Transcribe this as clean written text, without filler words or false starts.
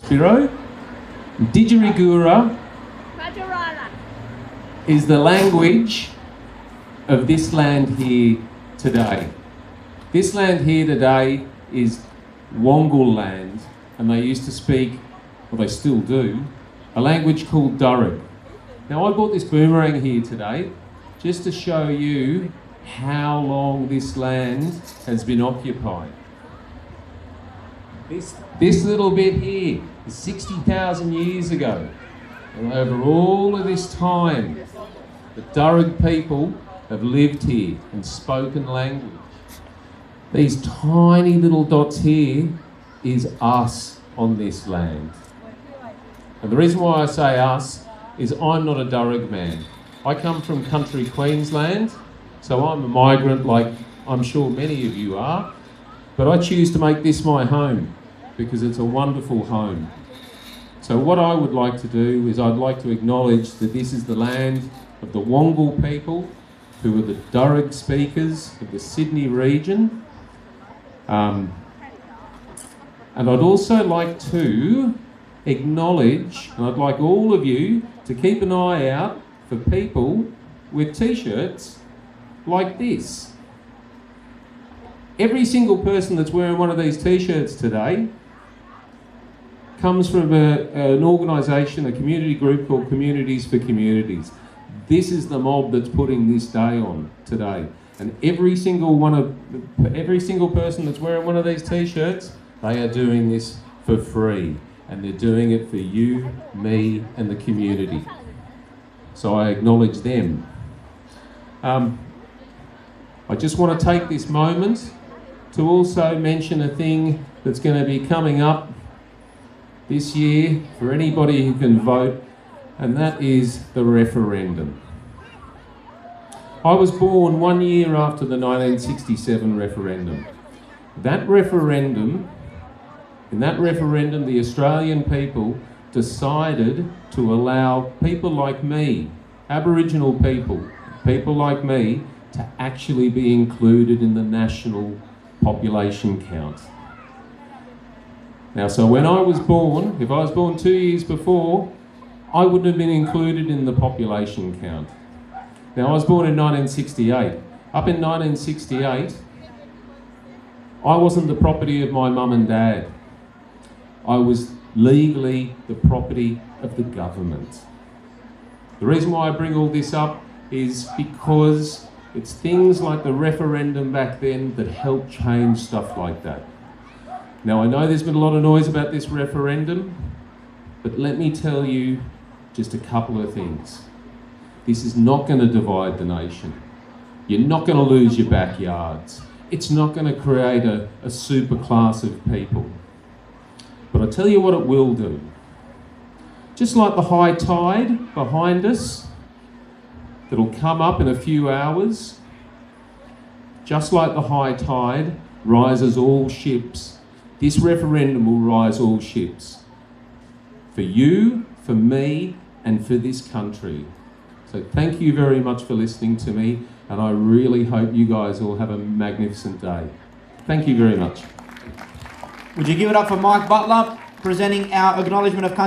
Biro. Didgeridoo is the language of this land here today. This land here today is Wongal land, and they used to speak, or they still do, a language called Darug. Now I brought this boomerang here today just to show you how long this land has been occupied. This little bit here is 60,000 years ago. And over all of this time, the Darug people have lived here and spoken language. These tiny little dots here is us on this land. And the reason why I say us is I'm not a Darug man. I come from country Queensland, so I'm a migrant like I'm sure many of you are, but I choose to make this my home because it's a wonderful home. So what I would like to do is I'd like to acknowledge that this is the land of the Wongal people, who are the Darug speakers of the Sydney region. And I'd also like to acknowledge, and I'd like all of you to keep an eye out for people with t-shirts like this. Every single person that's wearing one of these t-shirts today comes from an organisation, a community group called Communities for Communities. This is the mob that's putting this day on today. And every single person that's wearing one of these t-shirts, they are doing this for free. And they're doing it for you, me, and the community. So I acknowledge them. I just want to take this moment to also mention a thing that's going to be coming up this year for anybody who can vote, and that is the referendum. I was born 1 year after the 1967 referendum. In that referendum, the Australian people decided to allow people like me, Aboriginal people like me, to actually be included in the national population count. Now, so when I was born, if I was born 2 years before, I wouldn't have been included in the population count. Now, I was born in 1968. Up in 1968, I wasn't the property of my mum and dad. I was legally the property of the government. The reason why I bring all this up is because it's things like the referendum back then that helped change stuff like that. Now, I know there's been a lot of noise about this referendum, but let me tell you just a couple of things. This is not going to divide the nation. You're not going to lose your backyards. It's not going to create a super class of people. But I'll tell you what it will do. Just like the high tide behind us, that'll come up in a few hours, just like the high tide rises all ships, this referendum will rise all ships. For you, for me, and for this country. So thank you very much for listening to me, and I really hope you guys all have a magnificent day. Thank you very much. Would you give it up for Mike Butler, presenting our Acknowledgement of Country?